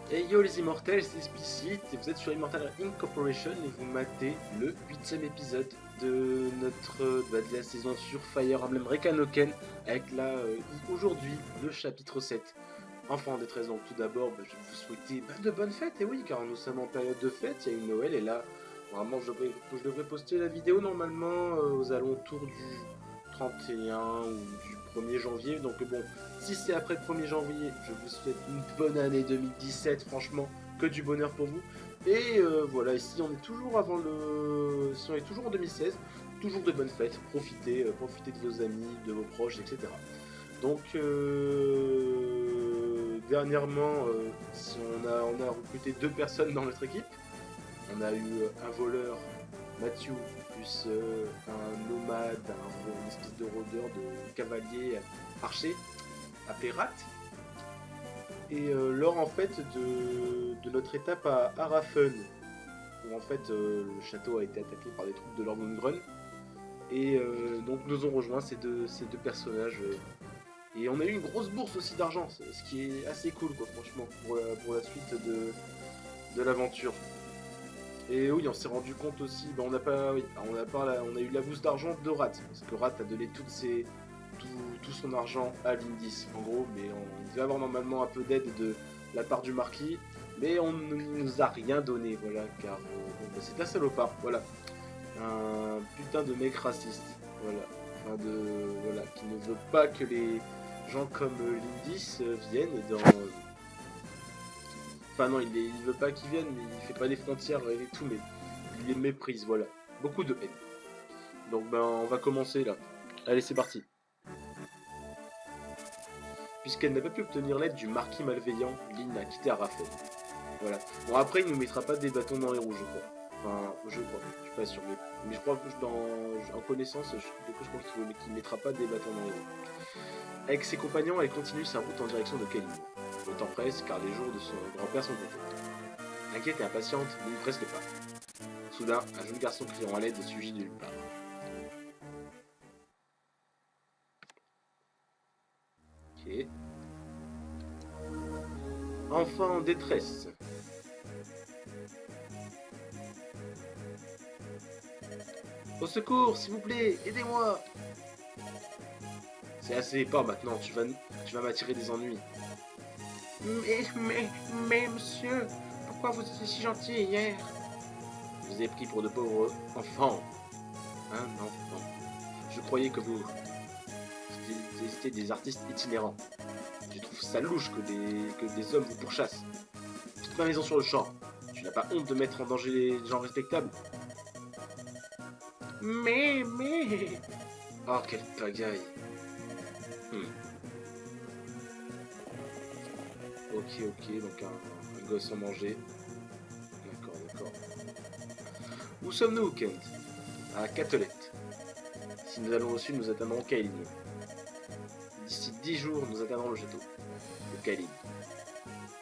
Hey yo les immortels, c'est Explicit et vous êtes sur Immortal Incorporation et vous matez le 8ème épisode de de la saison sur Fire Emblem Rekanoken avec là aujourd'hui le chapitre 7. Enfant des 13 ans, tout d'abord je vais vous souhaiter de bonnes fêtes, et oui car nous sommes en période de fête, il y a eu Noël et là vraiment je devrais poster la vidéo normalement aux alentours du 31 ou du 1er janvier, donc bon, si c'est après le 1er janvier, je vous souhaite une bonne année 2017, franchement, que du bonheur pour vous. Et voilà, ici on est toujours si on est toujours en 2016, toujours de bonnes fêtes, profitez de vos amis, de vos proches, etc. Donc dernièrement, si on a recruté 2 personnes dans notre équipe. On a eu un voleur, Matthew, plus un nomade, une espèce de rôdeur de cavalier archer, appelé Rat. Et lors en fait de notre étape à Arafen, où en fait le château a été attaqué par des troupes de Lord Ungrun. Et donc nous ont rejoint ces deux personnages. Et on a eu une grosse bourse aussi d'argent, ce qui est assez cool quoi, franchement, pour la suite de l'aventure. Et oui, on s'est rendu compte aussi, on a eu la bourse d'argent de Rat, parce que Rat a donné tout son argent à Lindis, en gros, mais on devait avoir normalement un peu d'aide de la part du marquis, mais on ne nous a rien donné, voilà, car c'est un salopard, voilà, un putain de mec raciste, voilà, voilà, qui ne veut pas que les gens comme Lindis viennent dans... Enfin non, il veut pas qu'ils viennent, mais il fait pas des frontières et tout, mais il les méprise, voilà. Beaucoup de haine. Donc on va commencer là. Allez, c'est parti. Puisqu'elle n'a pas pu obtenir l'aide du marquis malveillant, Lynn a quitté Arafel. Voilà. Bon, après, il nous mettra pas des bâtons dans les roues, je crois. Enfin, je crois, je suis pas sûr, mais je crois que en connaissance, je pense qu'il ne mettra pas des bâtons dans les roues. Avec ses compagnons, elle continue sa route en direction de Kalim. Le temps presse car les jours de son grand-père sont comptés. Inquiète et impatiente, Lynn presse le pas. Soudain, un jeune garçon criant à l'aide surgit de nulle part. Ok. Enfant en détresse. Au secours, s'il vous plaît, aidez-moi. C'est assez pas maintenant, tu vas m'attirer des ennuis. Mais, monsieur, pourquoi vous étiez si gentil hier? Je vous ai pris pour de pauvres enfants. Hein, non. Je croyais que vous étiez des artistes itinérants. Je trouve ça louche que des hommes vous pourchassent. Quitte ma maison sur le champ. Tu n'as pas honte de mettre en danger les gens respectables? Mais... Oh, quelle pagaille. Ok, donc un gosse en manger. D'accord. Où sommes-nous, Kent? À Catelette. Si nous allons au sud, nous atteindrons Kaelin. D'ici 10 jours, nous atteindrons le château de Kaelin.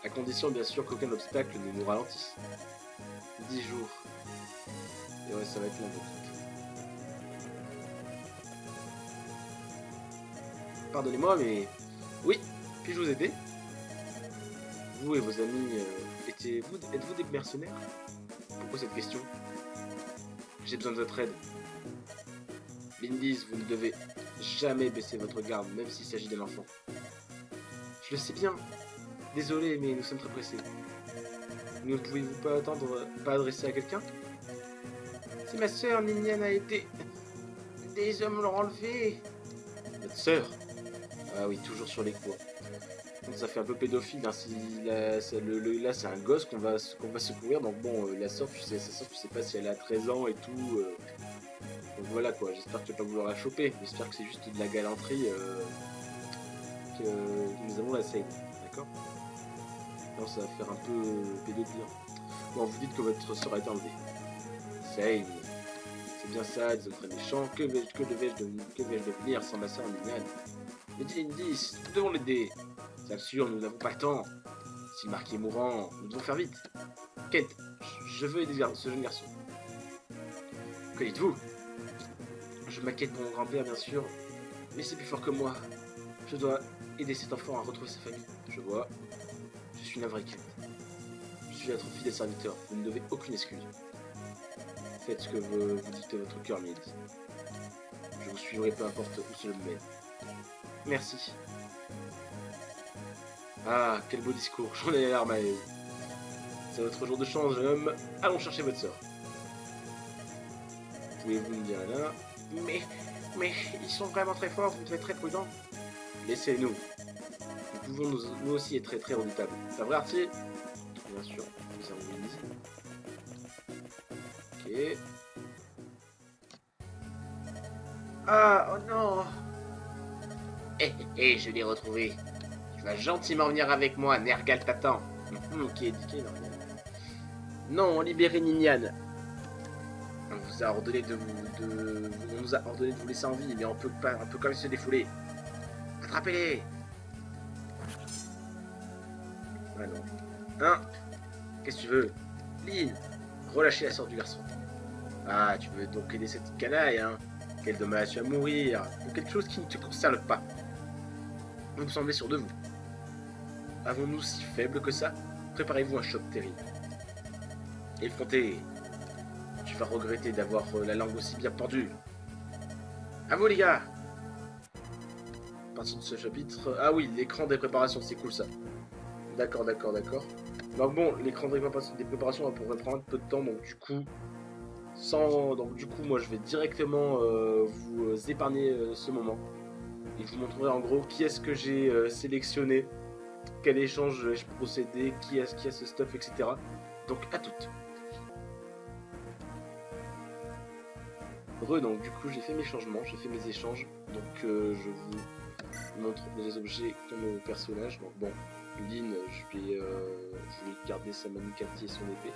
À condition, bien sûr, qu'aucun obstacle ne nous ralentisse. 10 jours. Et ouais, ça va être long. Pardonnez-moi, mais... Oui, puis-je vous aider? Vous et vos amis, êtes-vous des mercenaires? Pourquoi cette question? J'ai besoin de votre aide. Lindis, vous ne devez jamais baisser votre garde, même s'il s'agit d'un enfant. Je le sais bien. Désolé, mais nous sommes très pressés. Ne pouvez-vous pas attendre, pas adresser à quelqu'un? C'est ma sœur, Ninian a été... Des hommes l'ont enlevée. Votre sœur? Ah oui, toujours sur les coups. Donc ça fait un peu pédophile, hein. Là c'est un gosse qu'on va secourir, donc bon, sa sœur, tu sais pas si elle a 13 ans et tout. Donc voilà quoi, j'espère que tu vas pas vouloir la choper, j'espère que c'est juste de la galanterie que nous avons la scène, d'accord? Non, ça va faire un peu pédophile. Bon, vous dites que votre sœur a été enlevée. Sane, c'est bien ça, des hommes très méchants, que vais-je devenir sans ma sœur Ninian? Mais dis, nous devons l'aider. C'est absurde, nous n'avons pas le temps. Si le marquis est mourant, nous devons faire vite. Kent, je veux aider ce jeune garçon. Que dites-vous? Je m'inquiète pour mon grand-père, bien sûr, mais c'est plus fort que moi. Je dois aider cet enfant à retrouver sa famille. Je vois. Je suis navré, Kate. Je suis votre fidèle serviteur. Vous ne devez aucune excuse. Faites ce que vous dictez votre cœur, Milady. Je vous suivrai peu importe où cela me mène. Merci. Ah, quel beau discours. J'en ai les larmes à l'œil. C'est votre jour de chance, jeune homme. Allons chercher votre sœur. Pouvez-vous me dire là? Mais, ils sont vraiment très forts, vous devez être très prudent. Laissez-nous. Nous pouvons nous aussi être très redoutables. C'est vrai, Artie? Bien sûr, nous avons Lise. Ok. Ah, oh non! Je l'ai retrouvé. Tu vas gentiment venir avec moi, Nergal t'attend. Ok, indiqué, non, libérez Ninian. On vous a ordonné on nous a ordonné de vous laisser en vie, mais on peut quand même se défouler. Attrapez-les! Ah non. Hein? Qu'est-ce que tu veux? Lynn, relâchez la sorte du garçon. Ah, tu veux donc aider cette canaille, hein? Quel dommage, tu vas mourir. Pour quelque chose qui ne te concerne pas. Vous me semblez sûr de vous. Avons-nous si faible que ça? Préparez-vous un choc terrible. Effronté, tu vas regretter d'avoir la langue aussi bien pendue. À vous les gars! À partir de ce chapitre... Ah oui, l'écran des préparations, c'est cool ça. D'accord. Donc bon, l'écran des préparations va pourrait prendre un peu de temps, donc du coup... moi je vais directement vous épargner ce moment. Et je vous montrerai en gros qui est-ce que j'ai sélectionné, quel échange vais-je procéder, qui a ce stuff, etc. Donc à toutes. Donc du coup j'ai fait mes changements, j'ai fait mes échanges, donc je vous montre les objets de nos personnages. Donc bon, Lynn, je vais garder sa manicati et son épée.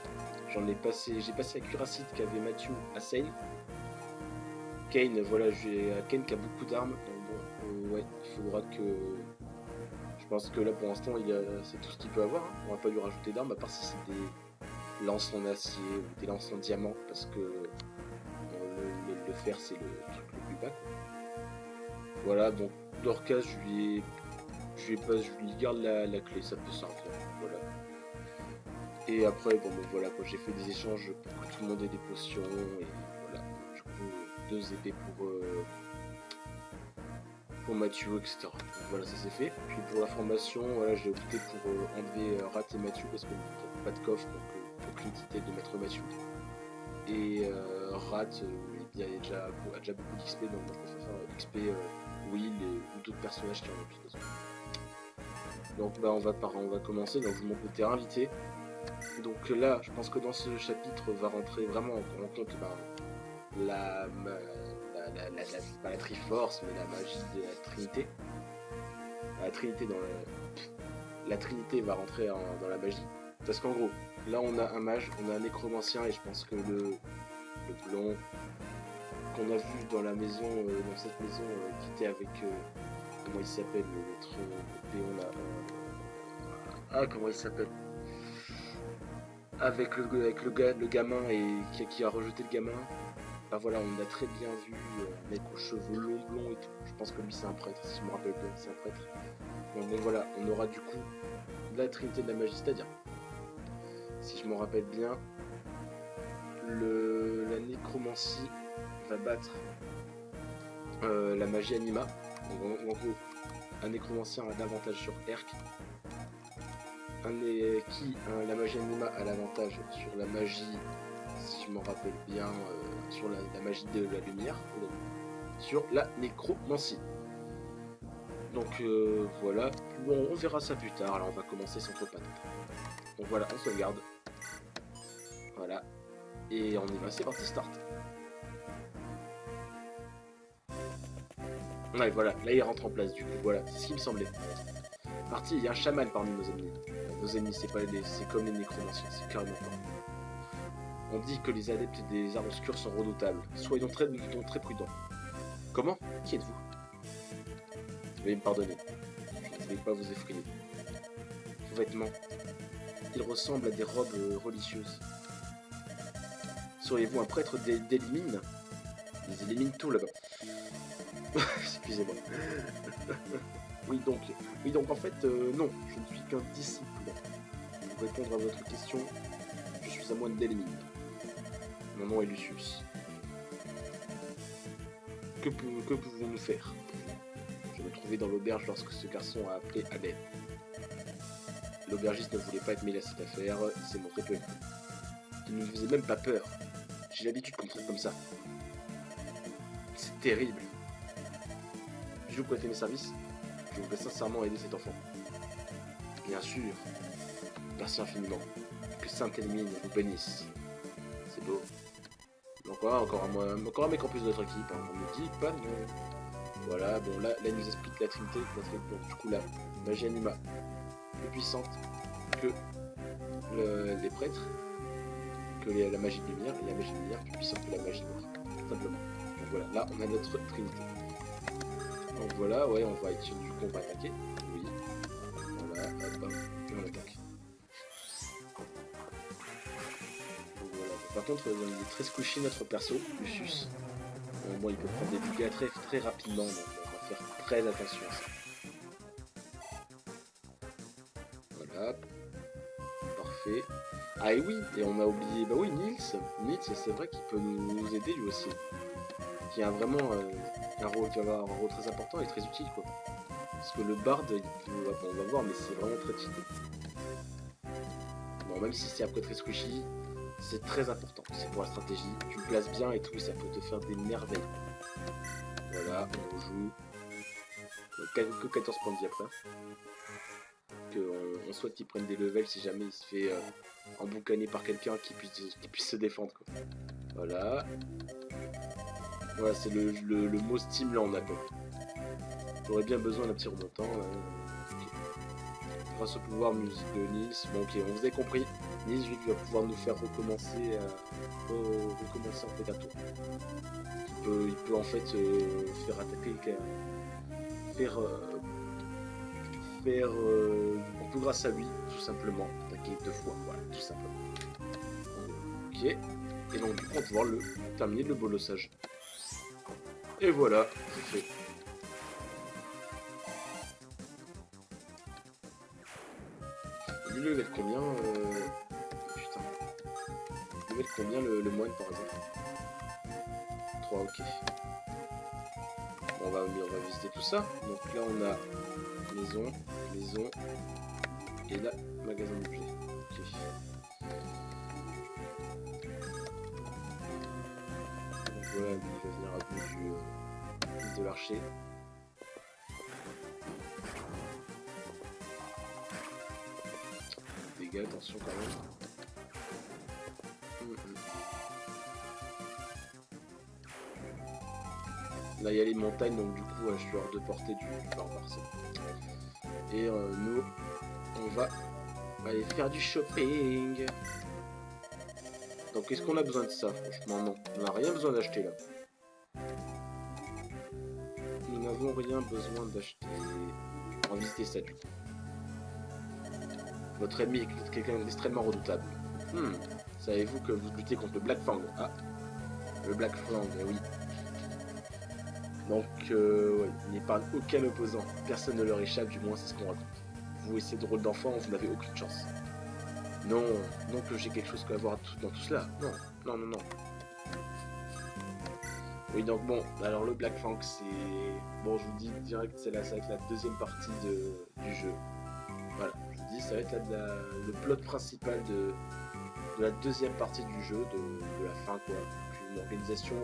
J'ai passé à Curacide qu'avait Matthew à Seine. Kane, voilà, j'ai Kane qui a beaucoup d'armes, donc bon, ouais, il faudra que... Je pense que là pour l'instant c'est tout ce qu'il peut avoir, hein. On va pas lui rajouter d'armes, à part si c'est des lances en acier ou des lances en diamant, parce que le fer c'est le truc le plus bas, quoi. Voilà, donc Dorcas je lui garde la clé, ça peut servir, voilà. Et après bon voilà quoi, j'ai fait des échanges pour que tout le monde ait des potions et voilà, du coup 2 épées pour Mathieu, etc. Donc, voilà, ça c'est fait. Puis pour la formation, voilà, j'ai opté pour enlever Rat et Mathieu parce qu'il n'y a pas de coffre, donc aucune utilité de mettre Mathieu. Et Rat, il a déjà beaucoup d'XP, donc moi je préfère faire XP Will ou d'autres personnages qui en ont plus besoin. Donc bah on va commencer, donc je vous montre le terrain vite. Donc là, je pense que dans ce chapitre va rentrer vraiment en compte pas la Triforce, mais la magie de la Trinité. La Trinité la Trinité va rentrer dans la magie. Parce qu'en gros, là on a un mage, on a un nécromancien, et je pense que le blond qu'on a vu dans la maison, dans cette maison qui était avec comment il s'appelle notre péon là, comment il s'appelle, avec le gamin et qui a rejeté le gamin. Bah voilà, on a très bien vu un mec aux cheveux longs blonds et tout. Je pense que lui c'est un prêtre, si je me rappelle bien, c'est un prêtre. Donc bon voilà, on aura du coup la Trinité de la magie, c'est-à-dire, si je me rappelle bien, la nécromancie va battre la magie anima. Donc, en gros, un nécromancien a l'avantage sur Erk. La magie anima a l'avantage sur la magie, si je me rappelle bien, sur la magie de la lumière, sur la nécromancie. Donc voilà, bon, on verra ça plus tard. Alors on va commencer sans trop patata. Donc voilà, on sauvegarde. Voilà. Et on y va, c'est parti, start. Ouais, voilà, là il rentre en place du coup, voilà, c'est ce qui me semblait. Parti, il y a un chaman parmi nos ennemis. Nos ennemis, c'est comme les nécromanciens, c'est carrément pas. On dit que les adeptes des arts obscurs sont redoutables. Soyons très prudents. Comment? Qui êtes-vous? Veuillez me pardonner. Je ne vais pas vous effrayer. Vos vêtements, ils ressemblent à des robes religieuses. Seriez-vous un prêtre d'élimine? Ils éliminent tout là-bas. Excusez-moi. oui donc en fait, non, je ne suis qu'un disciple. Pour répondre à votre question, je suis un moine d'élimine. Mon nom est Lucius. Que pouvons-nous faire? Je me trouvais dans l'auberge lorsque ce garçon a appelé Abel. L'aubergiste ne voulait pas être mêlé à cette affaire, il s'est montré peu. Il ne faisait même pas peur. J'ai l'habitude qu'on me traite comme ça. C'est terrible. Je vous prêter mes services? Je voudrais sincèrement aider cet enfant. Bien sûr. Merci infiniment. Que Sainte Élimine vous bénisse. C'est beau. Encore un mec en plus de notre équipe. Hein. On me dit pas de... Voilà, bon là il nous explique la Trinité. Donc, du coup la magie anima plus puissante que les prêtres. Que la magie de lumière. Et la magie de lumière plus puissante que la magie noire. Simplement. Donc voilà, là on a notre Trinité. Donc voilà, ouais, on va être du coup on va attaquer. Oui. Voilà, hop, et on attaque. Donc voilà. Par contre, il est très squishy notre perso, Lucius. Bon, il peut prendre des dégâts très rapidement, donc on va faire très attention à ça. Voilà. Parfait. Ah et oui, et on a oublié, bah oui, Nils, c'est vrai qu'il peut nous aider lui aussi. Qui a vraiment un rôle, qui va avoir un rôle très important et très utile quoi. Parce que le bard, on va voir, mais c'est vraiment très cheaté. Bon, même si c'est après très squishy, c'est très important. C'est pour la stratégie. Tu le places bien et tout, ça peut te faire des merveilles. Voilà, on joue. Que 14 points de vie après. On souhaite qu'il prenne des levels si jamais il se fait emboucaner par quelqu'un qui puisse se défendre quoi. Voilà. Voilà, c'est le mot stimulant on appelle. J'aurais bien besoin d'un petit remontant. Okay. Grâce au pouvoir musique de Nils. Bon ok, on vous a compris. Nils lui va pouvoir nous faire recommencer en fait à tour. Il peut en fait faire attaquer, on peut grâce à lui tout simplement attaquer 2 fois, voilà, tout simplement. Ok, et donc du coup on va pouvoir terminer le bolossage. Et voilà, c'est fait. Il level combien putain. Il level combien le moine par exemple? 3, ok. Bon, on va visiter tout ça. Donc là on a maison, et là magasin d'objets. Ok. Donc voilà, lui il va venir à bout du fils de l'archer. Dégâts, attention quand même. Là il y a les montagnes, donc du coup je suis hors de portée du barbare. Et nous on va aller faire du shopping. Donc est-ce qu'on a besoin de ça? Franchement non, on n'a rien besoin d'acheter là. Nous n'avons rien besoin d'acheter. On va visiter ça du coup. Votre ennemi est quelqu'un d'extrêmement redoutable. Savez-vous que vous luttez contre le Black Fang? Ah, le Black Fang, oui. Donc, ouais, il n'épargne aucun opposant. Personne ne leur échappe, du moins c'est ce qu'on raconte. Vous et ces drôles d'enfants, vous n'avez aucune chance. Non, non que j'ai quelque chose à voir dans tout cela. Non, non, non, non. Oui, donc bon, alors le Black Fang, c'est... Bon, je vous dis direct, ça va être la deuxième partie du jeu. Voilà, je vous dis, ça va être le plot principal de la deuxième partie du jeu, de la fin, quoi. Une organisation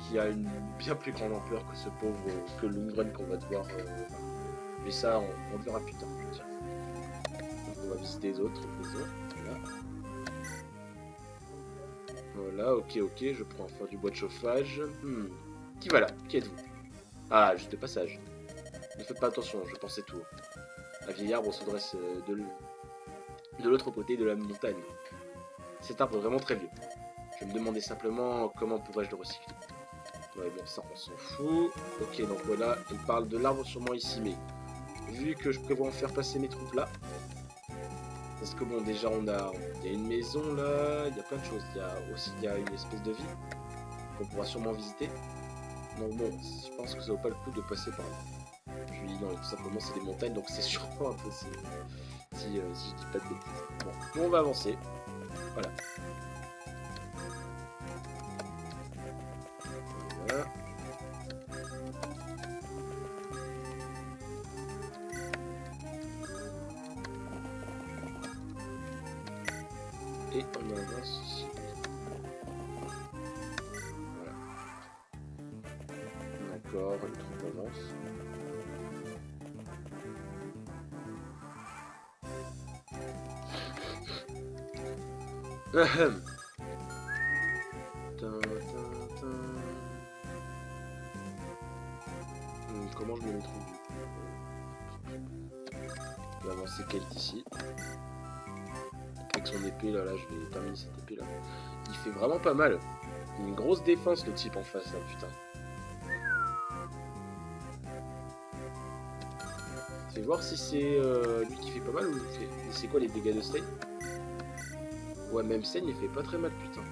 qui a une bien plus grande ampleur que ce pauvre, que Lundgren qu'on va devoir... mais ça, on le verra plus tard, je veux dire. Donc on va visiter les autres maisons, voilà. Voilà, ok, je prends enfin du bois de chauffage. Qui va là? Qui êtes-vous? Ah, juste de passage. Ne faites pas attention, je pensais tout. Un vieil arbre se dresse de l'autre côté de la montagne. Cet arbre est vraiment très vieux. Je me demandais simplement comment pourrais-je le recycler. Ouais, bon, ça, on s'en fout. Ok, donc voilà, il parle de l'arbre sûrement ici, mais vu que je prévois en faire passer mes troupes là, Parce que bon, déjà, il y a une maison là, il y a plein de choses. Il y a une espèce de ville qu'on pourra sûrement visiter. Donc bon, je pense que ça vaut pas le coup de passer par là. Puis non, tout simplement, c'est des montagnes, donc c'est sûrement impossible. Si je dis pas de bêtises. Bon, on va avancer. Voilà. Voilà. Et on avance ici. Voilà. D'accord, le truc avance. Ahem. Comment je me retrouve du coup? Je vais avancer Kate ici. Avec son épée là, je vais terminer cette épée là. Il fait vraiment pas mal. Une grosse défense le type en face là, putain. Fais voir si c'est lui qui fait pas mal ou c'est quoi les dégâts de Stein. Ouais, même Stein il fait pas très mal, putain.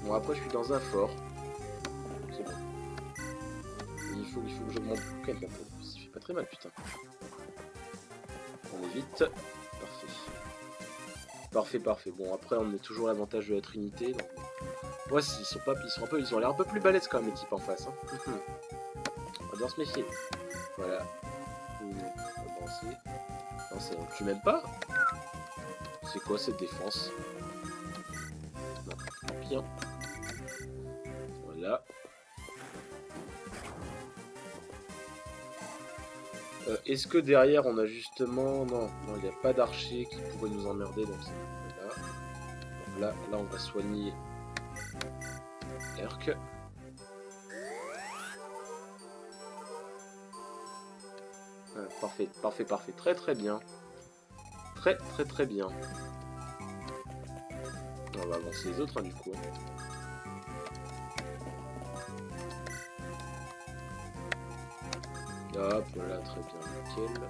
Bon, après je suis dans un fort. C'est bon. Il faut que j'augmente quand même un peu. Il fait pas très mal, putain. On évite. Parfait. Parfait, parfait. Bon, après on a toujours l'avantage de la Trinité. Donc... ouais, ils ont l'air un peu plus balèzes quand même les types en face. Hein. On va devoir se méfier. Voilà. On va avancer. Non, on tue même pas. C'est quoi cette défense? Non, tant pis. Hein. Voilà. Est-ce que derrière on a justement... non, il n'y a pas d'archer qui pourrait nous emmerder, donc c'est là. Donc là on va soigner Herc. Parfait, parfait, parfait. Très très bien. Très très très bien. On va avancer les autres hein, du coup. Hop, voilà, très bien, nickel.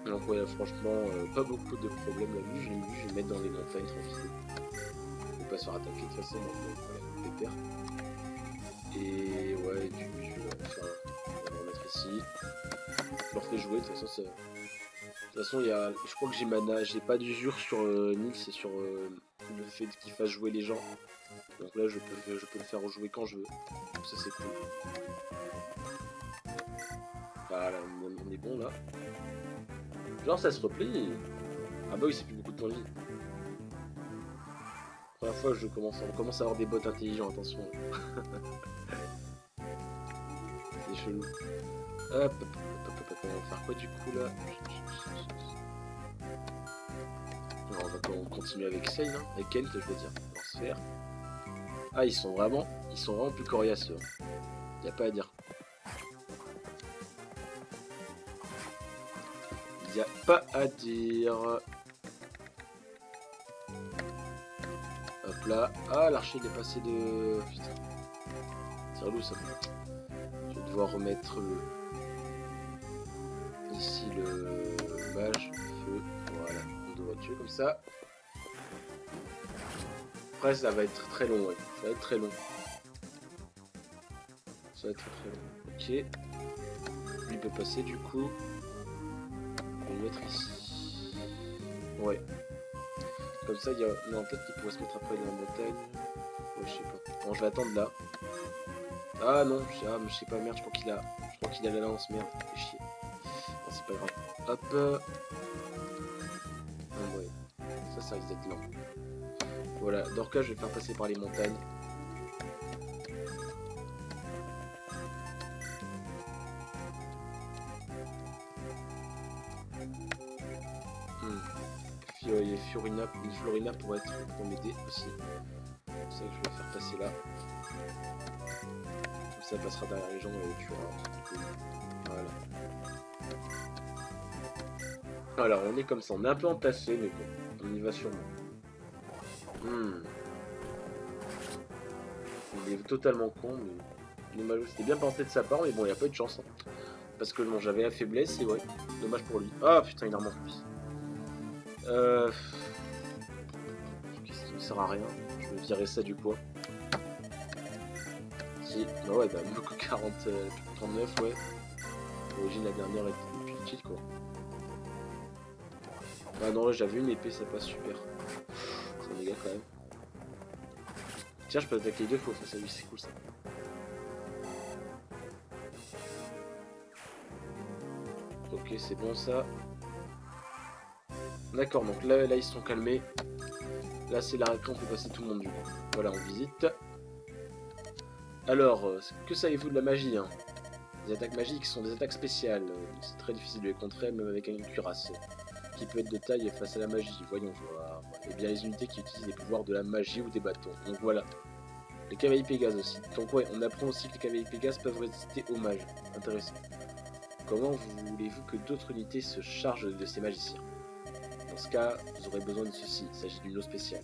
Donc ouais, franchement, pas beaucoup de problèmes là-dessus. Je vais mettre dans les montagnes tranquilles. On va pas se faire attaquer de toute façon, donc voilà, pépère. Et ouais, on va le mettre ici. Je leur fais jouer, de toute façon, je crois que j'ai pas d'usure sur Nix et sur le fait qu'il fasse jouer les gens. Donc là, je peux le faire jouer quand je veux. Donc ça, c'est cool. Voilà, on est bon là. Genre, ça se replie. Ah bah oui, c'est plus beaucoup de temps de vie. Première fois, on commence à avoir des bots intelligents, attention. C'est chelou. Hop, on va faire quoi du coup là? Alors, on va continuer avec Sane, hein, avec Kent, je veux dire, en sphère. Ah, ils sont vraiment plus coriaces. Y a pas à dire. Y a pas à dire. Hop là. Ah, l'archer il est passé de. Putain. C'est relou ça. Je vais devoir remettre ici le mage, feu. Voilà. On devrait tuer comme ça. Après, ça va être très long, ouais. Ça va être très long. Ça va être très long. Ok. Lui il peut passer du coup. On va le mettre ici. Ouais. Comme ça, il y a... non, peut-être qu'il pourrait se mettre après dans la montagne. Ouais, je sais pas. Bon, je vais attendre là. Ah non, je sais pas, merde, je crois qu'il a la lance, merde, fait chier. Non, c'est pas grave. Hop. Ah, ouais. Ça risque d'être lent. Voilà, Dorka, je vais faire passer par les montagnes. Une Florina pourrait être pour m'aider aussi. C'est ça que je vais faire passer là. Comme ça, elle passera derrière les gens et tuera. Voilà. Alors, on est comme ça, on est un peu entassé, mais bon, on y va sûrement. Il est totalement con, mais Dommage, c'était bien pensé de sa part, mais bon, il a pas eu de chance. Hein. Parce que bon, j'avais la faiblesse et ouais, dommage pour lui. Ah putain, il a remonté lui. Qu'est-ce qui ne sert à rien. Je vais virer ça du poids. Si, bah ouais, bah Moco 39, ouais. L'origine, la dernière était depuis le titre, quoi. Ah non, là j'avais une épée, ça passe super. Ça dégâts quand même. Tiens, je peux attaquer les deux fois, ça lui, c'est cool ça. Ok, c'est bon ça. D'accord, donc là ils se sont calmés. Là c'est l'arrêt, on peut passer tout le monde du coup. Voilà, on visite. Alors, que savez-vous de la magie hein? Les attaques magiques sont des attaques spéciales. C'est très difficile de les contrer, même avec une cuirasse. Qui peut être de taille face à la magie. Voyons voir. Et bien les unités qui utilisent les pouvoirs de la magie ou des bâtons. Donc voilà. Les cavaliers Pégase aussi. Donc ouais, on apprend aussi que les cavaliers Pégase peuvent résister aux mages. Intéressant. Comment voulez-vous que d'autres unités se chargent de ces magiciens? Dans ce cas, vous aurez besoin de ceci. Il s'agit d'une eau spéciale.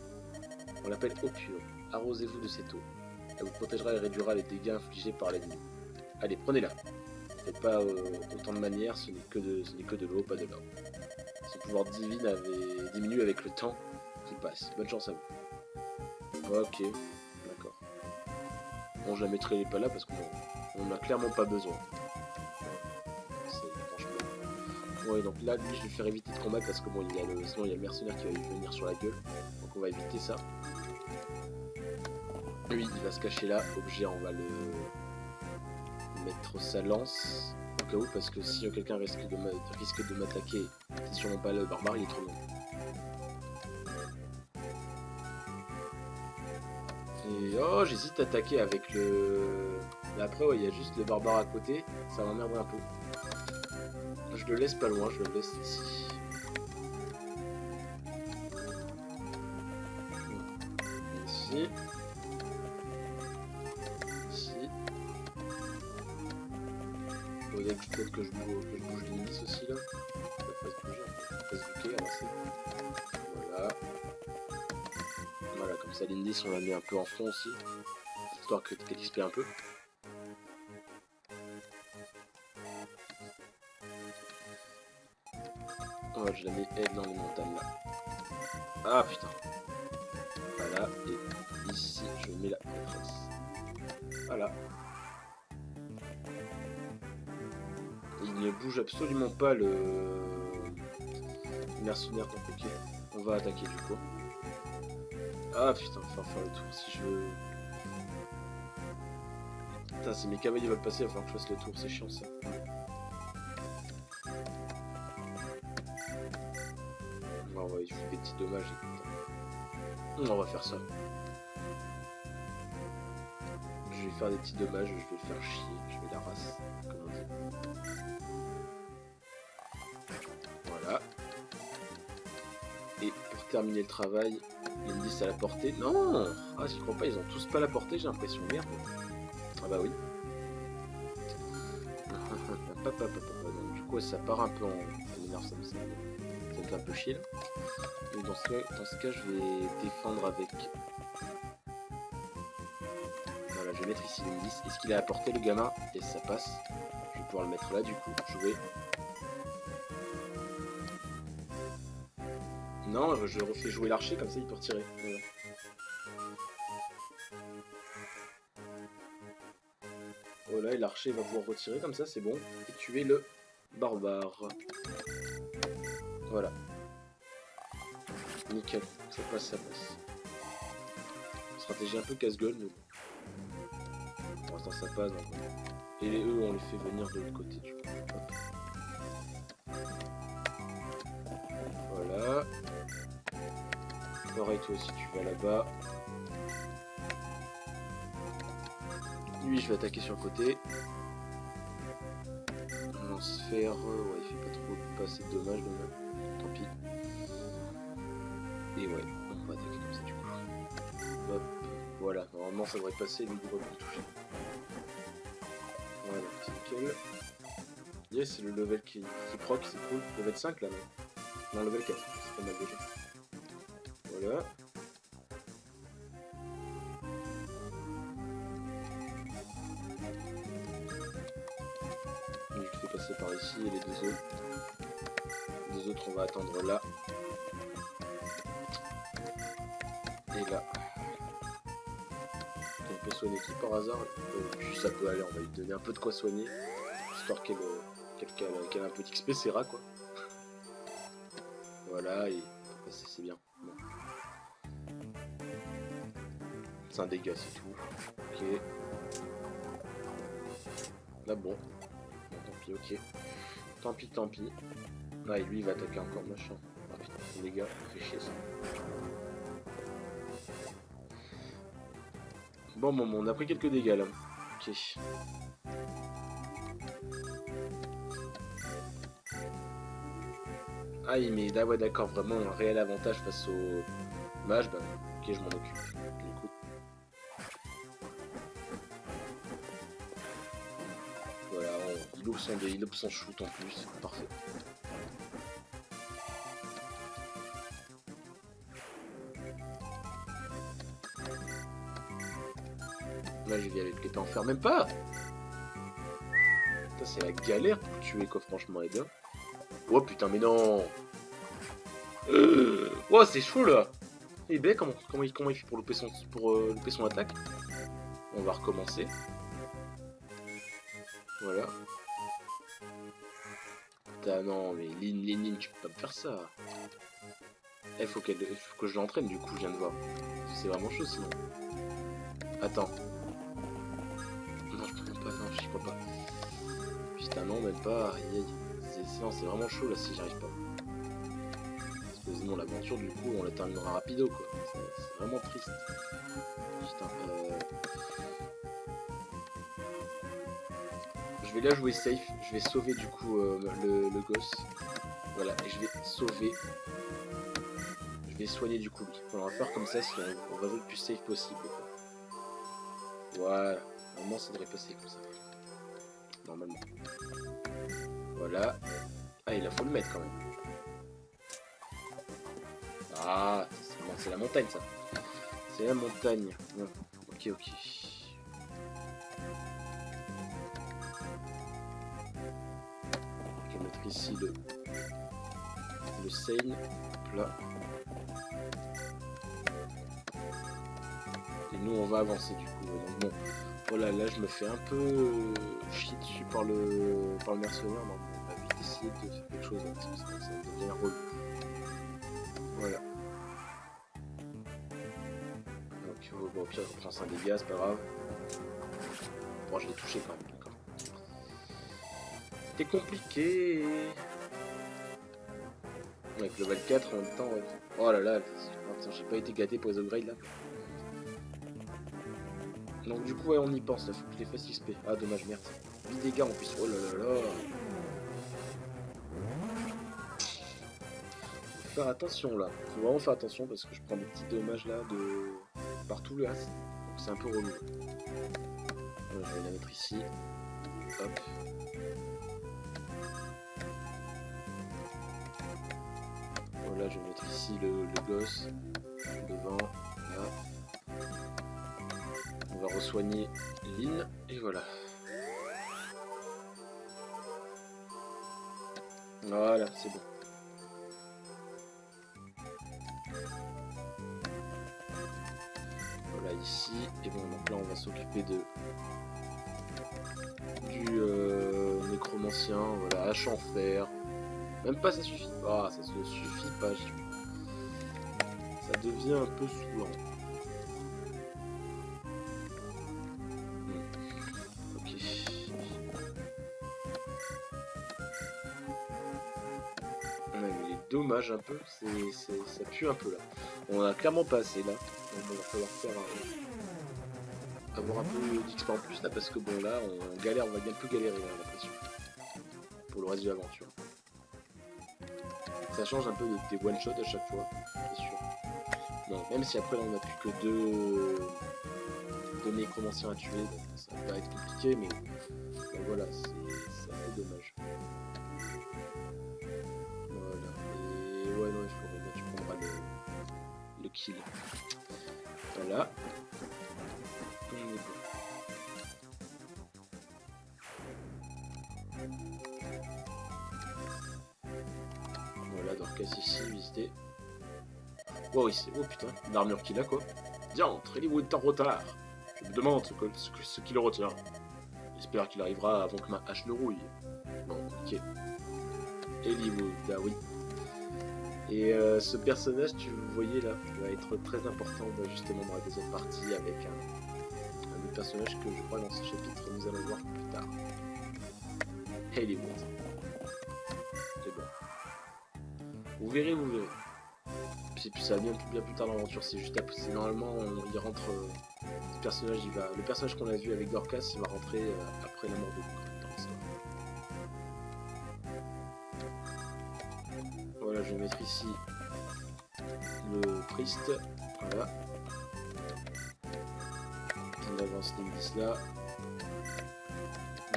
On l'appelle eau pure. Arrosez-vous de cette eau. Elle vous protégera et réduira les dégâts infligés par l'ennemi. Allez, prenez-la. Faites pas autant de manières, ce n'est que de l'eau, pas de l'or. Son pouvoir divin diminue avec le temps qui passe. Bonne chance à vous. Ok, d'accord. Bon, je la mettrai pas là parce qu'on n'en a clairement pas besoin. Ouais, donc là, lui, je vais faire éviter de combattre parce que bon, sinon il y a le mercenaire qui va lui venir sur la gueule. Donc on va éviter ça. Lui, il va se cacher là. Objet, on va le mettre sa lance. Au cas où, parce que si quelqu'un risque de m'attaquer, c'est sûrement pas le barbare, il est trop long. Et oh, j'hésite à attaquer avec le... Mais après, ouais, il y a juste le barbare à côté. Ça m'emmerde un peu. Je le laisse pas loin, je le laisse ici. Ici. Ici. Peut-être que je bouge l'hélice aussi là. Ça fasse bouger, ça fasse bouquer, avancer. Voilà. Voilà, comme ça l'indice on la met un peu en fond aussi. Histoire qu'elle XP un peu. Oh, je la mets elle dans les montagnes là. Ah putain. Voilà, et ici je mets la maîtresse. Voilà. Il ne bouge absolument pas le mercenaire, donc ok. On va attaquer du coup. Ah putain, il va faire le tour si je veux. Putain, si mes cavaliers veulent passer, il va falloir que je fasse le tour, c'est chiant ça. On va lui faire des petits dommages. On va faire ça. Je vais faire des petits dommages, je vais le faire chier, je vais la race, comme on dit. Voilà. Et pour terminer le travail, ils me disent à la portée. Non. Ah, j'y crois pas, ils ont tous pas la portée, j'ai l'impression. Merde. Ah bah oui. Donc, du coup, ça part un peu en... Ça m'énerve, ça me fait un peu chier là. Et dans ce cas, je vais défendre avec... Voilà, je vais mettre ici l'indice. Est-ce qu'il a apporté le gamin? Et ça passe. Je vais pouvoir le mettre là du coup. Jouer. Non, je refais jouer l'archer, comme ça il peut retirer. Voilà. Voilà, et l'archer va pouvoir retirer, comme ça c'est bon. Et tuer le barbare. Voilà. Nickel, ça passe, ça passe. Stratégie un peu casse-gueule, mais bon. Pour l'instant ça passe. Donc... Et eux, on les fait venir de l'autre côté. Du coup. Voilà. Pareil, toi aussi tu vas là-bas. Lui, je vais attaquer sur le côté. Lance-fer, ouais, il fait pas assez de dommages, donc tant pis. Et ouais, on va attaquer comme ça du coup. Hop, voilà, normalement ça devrait passer, mais il devrait pas me toucher. Voilà, c'est nickel. Yes, c'est le level qui proc, c'est cool. Level 5 là, non? Non, level 4, c'est pas mal déjà. Voilà. commencer par ici et les deux autres. Les autres, on va attendre là. Et là. On peut soigner qui par hasard? Puis ça peut aller, on va lui donner un peu de quoi soigner. Histoire qu'elle ait un peu d'XP, c'est rare quoi. Voilà, et c'est bien. Bon. C'est un dégât, c'est tout. Ok. Là, bon. Bon, tant pis, ok. Tant pis. Ah, et lui, il va attaquer encore, machin. Ah putain, les gars, ça fait chier ça. Bon, on a pris quelques dégâts là. Ok. Ah, mais ah ouais, d'accord, vraiment un réel avantage face au mage. Bah, ok, je m'en occupe. Du coup. Voilà, il loupe son shoot en plus. Parfait. Là, j'y vais avec l'épée en fer. Même pas! Putain, c'est la galère pour tuer, quoi, franchement, les gars. Oh putain, mais non! Oh, c'est chaud là! Et ben, comment il fait pour louper son attaque? On va recommencer. Voilà. Putain, non, mais Lin, tu peux pas me faire ça. Il faut que je l'entraîne, du coup, je viens de voir. C'est vraiment chaud sinon. Attends. Non, je peux pas, non, j'y crois pas. Putain, non, même pas. Aïe, aïe. C'est vraiment chaud là si j'arrive pas. Parce que sinon, l'aventure, du coup, on la terminera rapido quoi. C'est vraiment triste. Putain, je vais la jouer safe. Je vais sauver du coup le gosse. Voilà, et je vais sauver. Je vais soigner du coup lui. On va faire comme ça si on va jouer le plus safe possible. Voilà. Normalement ça devrait passer comme ça. Normalement. Voilà. Ah, il faut le mettre quand même. Ah, c'est la montagne ça. C'est la montagne. Bon. Ok. Je vais mettre ici le Seine. Là. Et nous on va avancer du coup. Donc bon, voilà, là je me fais un peu chier dessus par le mercenaire. Donc on va vite essayer de faire quelque chose parce que ça devient relou. Voilà. Donc bon, au pire je prends un dégât, c'est pas grave. Bon, je l'ai touché quand même, d'accord. C'était compliqué. Avec level 4 en même temps. Ouais. Oh là là, j'ai pas été gâté pour les upgrades là. Donc du coup ouais, on y pense là, faut que je les fasse XP. Ah dommage, merde. 8 dégâts en plus, oh là là là. Faut faire attention là, faut vraiment faire attention parce que je prends des petits dommages là de partout là. Donc c'est un peu relou. Voilà, je vais la mettre ici. Hop. Voilà, je vais mettre ici le gosse. Devant. Là. On va re-soigner Lin. Et voilà. Voilà, c'est bon. Voilà, ici. Et bon, donc là, on va s'occuper du nécromancien. Voilà, hache en fer. Même pas, ça suffit pas. Ça ne suffit pas. Ça devient un peu saoulant. Ok. Ouais, mais les dommages un peu, ça pue un peu là. On a clairement pas assez là. Donc il va falloir faire avoir un peu d'XP en plus là parce que bon là on galère, on va bien plus galérer là, l'impression. Pour le reste de l'aventure. Ça change un peu des one shot à chaque fois, c'est sûr. Bon, même si après là, on n'a plus que deux nécromanciens à tuer, donc ça va être compliqué, mais voilà, c'est un peu dommage. Voilà, et ouais, non, il faut remettre, tu prendras le kill. Voilà. On est bon. Dorcas ici, visiter. Oh, oui, oh putain, une armure qu'il a quoi. Diantre, Hollywood est en retard. Je me demande ce qui le retient. J'espère qu'il arrivera avant que ma hache ne rouille. Bon, ok. Hollywood, ah oui. Et ce personnage, tu le voyais là, va être très important justement dans la deuxième partie avec un autre personnage que je crois dans ce chapitre nous allons voir plus tard. Hollywood. C'est bon. Vous verrez, vous verrez. Puis ça vient bien plus tard dans l'aventure, c'est juste après. Normalement, il rentre. Ce personnage, le personnage qu'on a vu avec Dorcas, il va rentrer après la mort de Luke dans l'histoire. Voilà, je vais mettre ici le priest. Voilà. On avance l'indice là.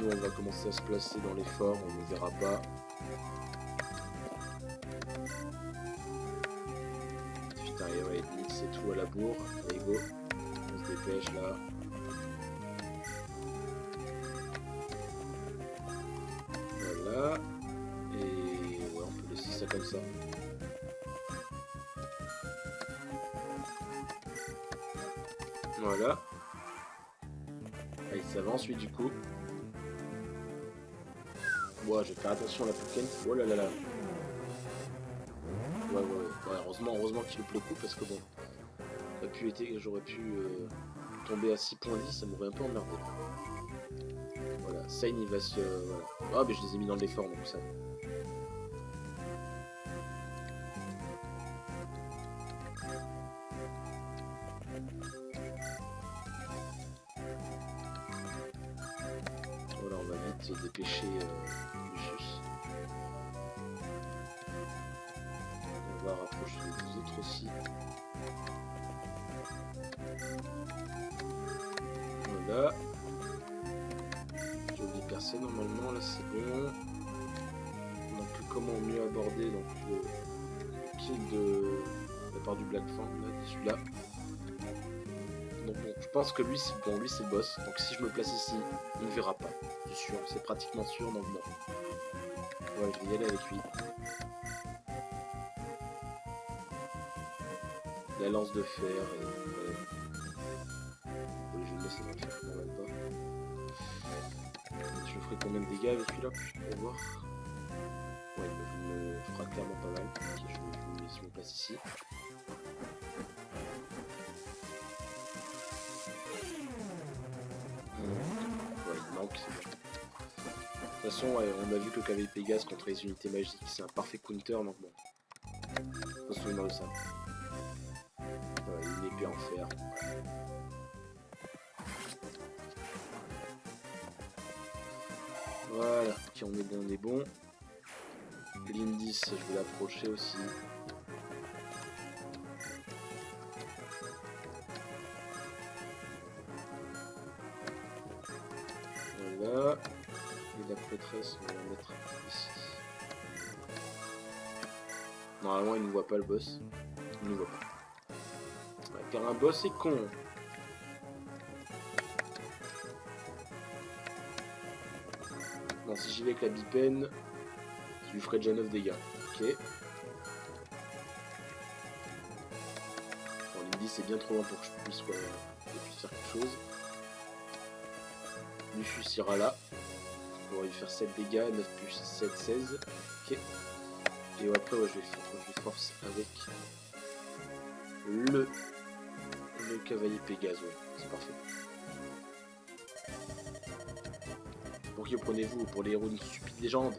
Nous, on va commencer à se placer dans les forts, on ne verra pas. Putain, et ouais, c'est tout à la bourre. Allez, go. On se dépêche là. Voilà. Et ouais, on peut laisser ça comme ça. Voilà. Allez, ça avance lui du coup. Ouais, je vais faire attention à la poucane. Oh là là là. Ouais, heureusement qu'il loupe le coup parce que bon, j'aurais pu tomber à 6.10, ça m'aurait un peu emmerdé. Voilà, Sain il va se. Voilà. Ah, mais je les ai mis dans l'effort donc ça. Voilà, on va vite dépêcher Lucius. On va rapprocher les deux autres aussi. Voilà. J'ai oublié personne normalement, là c'est bon. On n'a plus comment mieux aborder donc le kill de la part du Black Fang, là, celui-là. Donc bon, je pense que lui c'est bon, lui c'est le boss. Donc si je me place ici, il ne verra pas. Je suis sûr, c'est pratiquement sûr, donc bon. Ouais, je vais y aller avec lui. La lance de fer et... oui, je vais le laisser dans le fer, non, même pas. Je ferai combien de dégâts avec lui là pour voir. Ouais, il me fera clairement pas mal. Ok, je vais laisser mon place ici. Ouais, il manque, c'est bon. De toute façon, ouais, on a vu que le cavalier Pégase contre les unités magiques, c'est un parfait counter, donc bon. Faut se souvenir de ça. Voilà, une épée en fer. Voilà, ok, on est bon. L'indice, je vais l'approcher aussi. Voilà. Et la prêtresse, on va la mettre ici. Normalement, il ne voit pas le boss. Il ne voit pas. Ouais, car un boss est con. Non, si j'y vais avec la bipène, je lui ferai déjà 9 dégâts. Ok. Bon, l'indice c'est bien trop loin pour que je puisse faire quelque chose. Lucius ira là. On va lui faire 7 dégâts, 9 plus 7, 16. Ok. Et après, ouais, je vais force avec le cavalier Pégase. Ouais, c'est parfait. Pour qui prenez-vous? Pour les héros d'une stupide légende?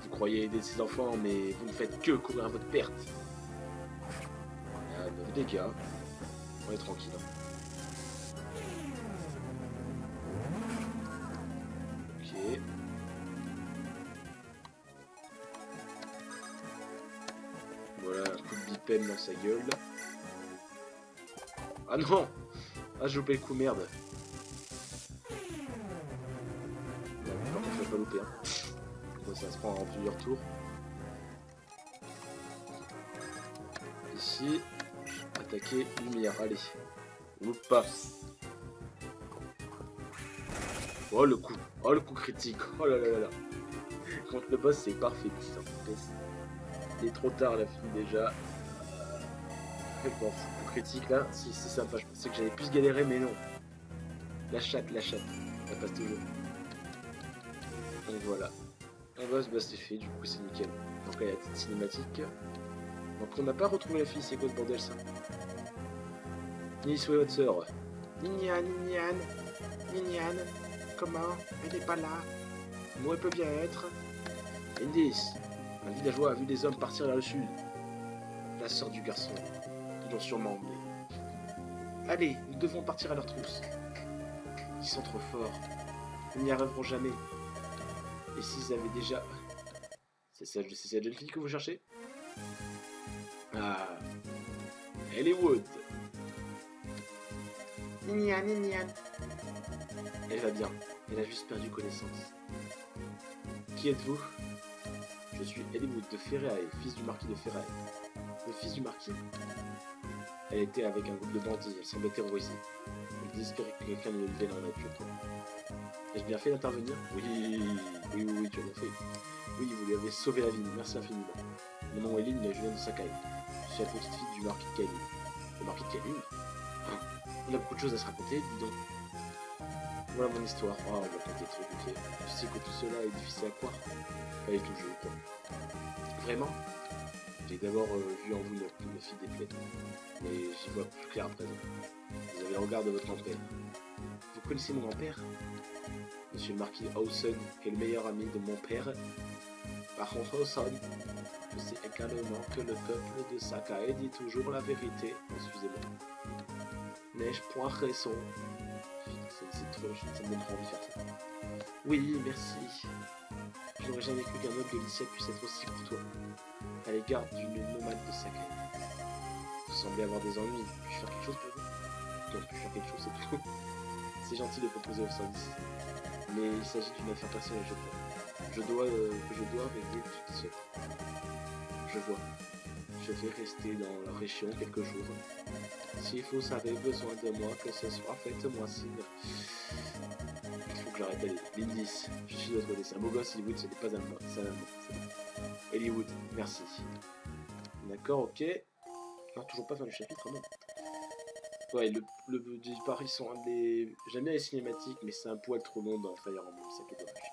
Vous croyez aider ces enfants, mais vous ne faites que courir à votre perte. Voilà, 9 dégâts. On est tranquille. Ok. Voilà, un coup de bipène dans sa gueule. Ah non! Ah, j'ai loupé le coup, merde. Non, je vais pas louper. Hein. Donc, ça se prend en plusieurs tours. Ici, attaquer lumière. Allez, loupe pas. Oh le coup critique. Oh là là là là. Contre le boss, c'est parfait. Putain, Il est trop tard la fille déjà. Bon, pour critique là, si c'est sympa, je pensais que j'allais plus galérer, mais non. La chatte, ça passe toujours. Donc voilà. On boss, bah c'est fait, du coup c'est nickel. Donc là il y a la petite cinématique. Donc on n'a pas retrouvé la fille, c'est quoi ce bordel ça? Ni souhait votre sœur. Ninian, comment? Elle n'est pas là. Où elle peut bien être? Indice. Un villageois a vu des hommes partir vers le sud. La sœur du garçon. Ils l'ont sûrement emmené. Allez, nous devons partir à leur trousse. Ils sont trop forts. Ils n'y arriveront jamais. Et s'ils avaient déjà... C'est cette jeune fille que vous cherchez? Ah, elle est Wood. Ninian. Elle va bien. Elle a juste perdu connaissance. Qui êtes-vous? Je suis Eliwood de Ferraille, fils du marquis de Ferraille. Le fils du marquis? Elle était avec un groupe de bandits, elle semblait terrorisée. Elle désespérait que quelqu'un ne vienne en aide. Ai-je bien fait d'intervenir? Oui, tu as bien fait. Oui, vous lui avez sauvé la vie, merci infiniment. Mon nom est Lynn, je viens de Sakai. Je suis la petite fille du marquis de Kailin. Le marquis de Kailin? On a beaucoup de choses à se raconter, dis donc. Voilà mon histoire. Oh, on va pas des trucs, ok. Je sais que tout cela est difficile à croire. Pas du tout, je le crois. Vraiment? J'ai d'abord vu en vous une fille déplaide. Mais j'y vois plus clair à présent. Vous avez le regard de votre grand-père. Vous connaissez mon grand-père? Monsieur le marquis Hawson, qui est le meilleur ami de mon père. Par contre, Hawson, je sais également que le peuple de Sakai dit toujours la vérité. Excusez-moi. N'ai-je point raison? C'est trop, ça me donne trop envie de faire ça. Oui, merci. Je n'aurais jamais cru qu'un homme de lycée puisse être aussi courtois à l'égard d'une nomade de Sakai. Vous semblez avoir des ennuis. Puis-je faire quelque chose pour vous? Donc, puis-je faire quelque chose, c'est tout. C'est gentil de proposer au service. Mais il s'agit d'une affaire personnelle, je crois. Je dois régler tout seul. Je vois. Je vais rester dans la région quelques jours. Si vous avez besoin de moi, que ce soit, faites-moi signe. Il faut que j'arrête d'aller. L'indice. Je suis de votre côté. C'est un beau gosse, Eliwood, ce n'est pas un mot. C'est un mot. Eliwood, merci. D'accord, ok. Non, toujours pas fin du chapitre, non. Ouais, le départ, ils sont un des... J'aime bien les cinématiques, mais c'est un poil trop long dans Fire Emblem, ça qui est dommage.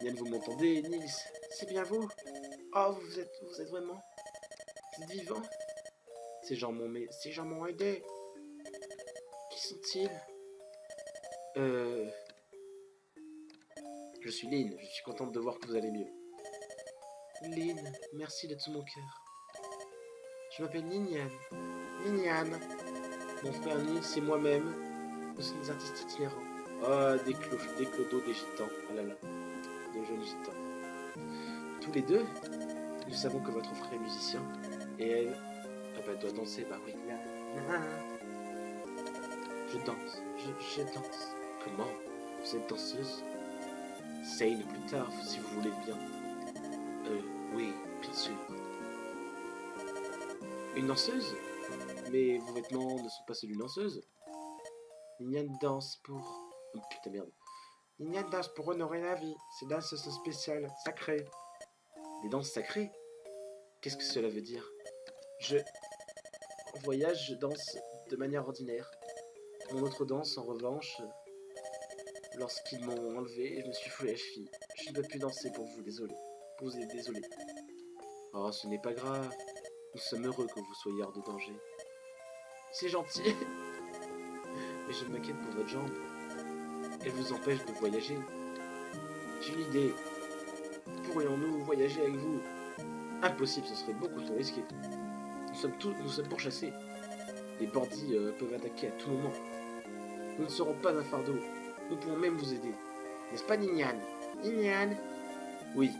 Yann, vous m'entendez? Nils, c'est bien vous? Oh, vous êtes vraiment... Vous êtes vivant? Ces gens m'ont aidé. Qui sont-ils? Je suis Lynn, je suis contente de voir que vous allez mieux. Lynn, merci de tout mon cœur. Je m'appelle Ninian. Mon frère Nils et moi-même, nous sommes des artistes itinérants. Ah, des clodos, des gitans. Ah là là, des jeunes gitans. Tous les deux, nous savons que votre frère est musicien. Et elle, ah bah, elle doit danser, bah oui. Je danse, je danse. Comment? Vous êtes danseuse? Sane plus tard, si vous voulez bien. Oui, bien sûr. Une danseuse? Mais vos vêtements ne sont pas ceux d'une danseuse. Ninian danse pour... Oh, putain merde. Ninian danse pour honorer la vie. Ces danses sont spéciales, sacrées. Des danses sacrées? Qu'est-ce que cela veut dire? En voyage, je danse de manière ordinaire. Mon autre danse, en revanche, lorsqu'ils m'ont enlevé, je me suis foulé la cheville. Je ne peux plus danser pour vous, désolé. Désolé. Oh, ce n'est pas grave. Nous sommes heureux que vous soyez hors de danger. C'est gentil. Mais je m'inquiète pour votre jambe. Elle vous empêche de voyager. J'ai une idée. Pourrions-nous voyager avec vous? Impossible, ce serait beaucoup trop risqué. Nous sommes pourchassés. Les bandits peuvent attaquer à tout moment. Nous ne serons pas un fardeau. Nous pouvons même vous aider. N'est-ce pas, Ninian? Oui.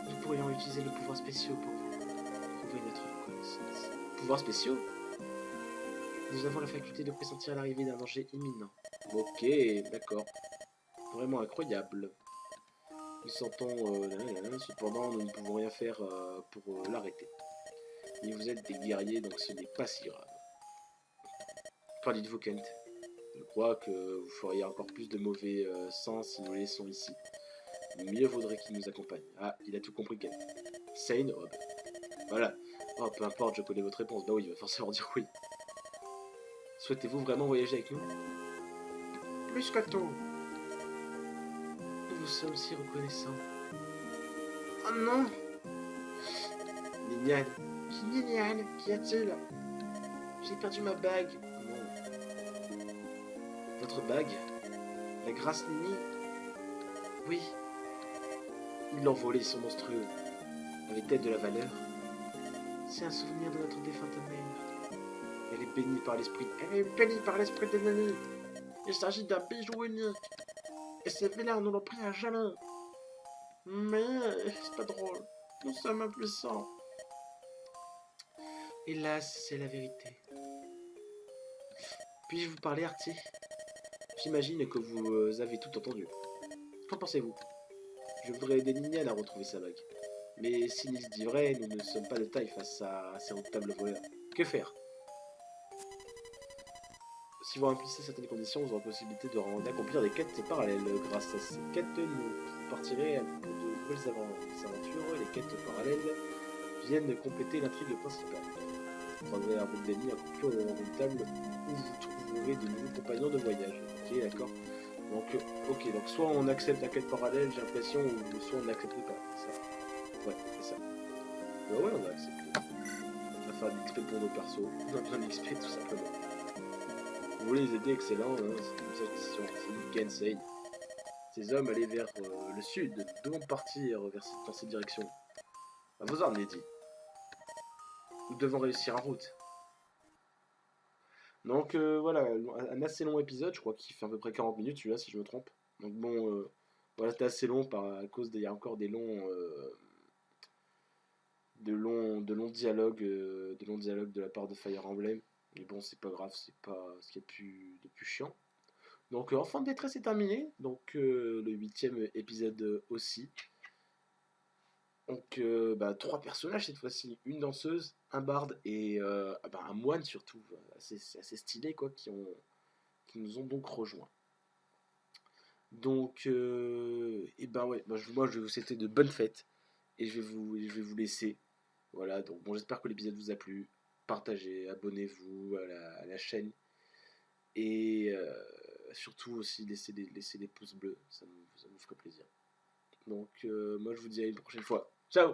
Nous pourrions utiliser nos pouvoirs spéciaux pour prouver notre reconnaissance. Pouvoirs spéciaux? Nous avons la faculté de pressentir l'arrivée d'un danger imminent. Ok, d'accord. Vraiment incroyable. Nous sentons... cependant, nous ne pouvons rien faire pour l'arrêter. Et vous êtes des guerriers, donc ce n'est pas si grave. Qu'en dites-vous, Kent? Je crois que vous feriez encore plus de mauvais sens si nous les laissons ici. Mieux vaudrait qu'il nous accompagne. Ah, il a tout compris, Kent. Sane, Hob. Voilà. Oh, peu importe, je connais votre réponse. Bah oui, il va forcément dire oui. Souhaitez-vous vraiment voyager avec nous? Plus que tout. Nous vous sommes si reconnaissants. Oh non! Ninian. Qui Ninian? Qu'y a-t-il? J'ai perdu ma bague. Non. Votre bague? La grâce Nini? Oui. Ils l'ont volée, ils sont monstrueux. Avait-elle de la valeur? C'est un souvenir de notre défunte mère. Elle est bénie par l'esprit. Elle est bénie par l'esprit de Nini. Il s'agit d'un bijou unique. Et ces vilains nous l'ont pris à jamais. Mais c'est pas drôle. Nous sommes impuissants. Hélas, c'est la vérité. Puis-je vous parler, Artie? J'imagine que vous avez tout entendu. Qu'en pensez-vous? Je voudrais aider Ninian à retrouver sa bague. Mais si Nils dit vrai, nous ne sommes pas de taille face à ces redoutables voleurs. Que faire? Si vous remplissez certaines conditions, vous aurez la possibilité d'accomplir des quêtes parallèles. Grâce à ces quêtes, vous partirez pour de nouvelles aventures. Les quêtes parallèles viennent compléter l'intrigue principale. Vous prendrez la route d'Annie à conclure le redoutable où vous trouverez de nouveaux compagnons de voyage. Ok, d'accord. Donc soit on accepte la quête parallèle, j'ai l'impression, ou soit on n'accepte pas. C'est ça. Ouais, c'est ça. Bah ouais, on a accepté. On va faire de l'XP pour nos persos. On a besoin d'XP tout simplement. Vous voulez les aider, excellent, hein, c'est comme ça qu'ils sont ici. Gensei. Ces hommes allaient vers le sud. Nous devons partir dans cette direction. À vos ordres, Lady. Nous devons réussir en route. Donc voilà, un assez long épisode, je crois qu'il fait à peu près 40 minutes celui-là si je me trompe. Donc bon, voilà, c'était assez long à cause il y a encore des longs, de longs dialogues de la part de Fire Emblem. Mais bon, c'est pas grave, c'est pas ce qu'il y a de plus chiant. Donc Enfant de détresse est terminé, donc le 8ème épisode aussi. Donc, trois personnages cette fois-ci, une danseuse, un barde et un moine surtout, assez stylé quoi, qui nous ont donc rejoints. Donc, et ben ouais, moi je vais vous souhaiter de bonnes fêtes et je vais vous laisser. Voilà, donc bon, j'espère que l'épisode vous a plu. Partagez, abonnez-vous à la chaîne et surtout aussi laissez des pouces bleus, ça nous ferait plaisir. Donc, moi je vous dis à une prochaine fois. Ciao!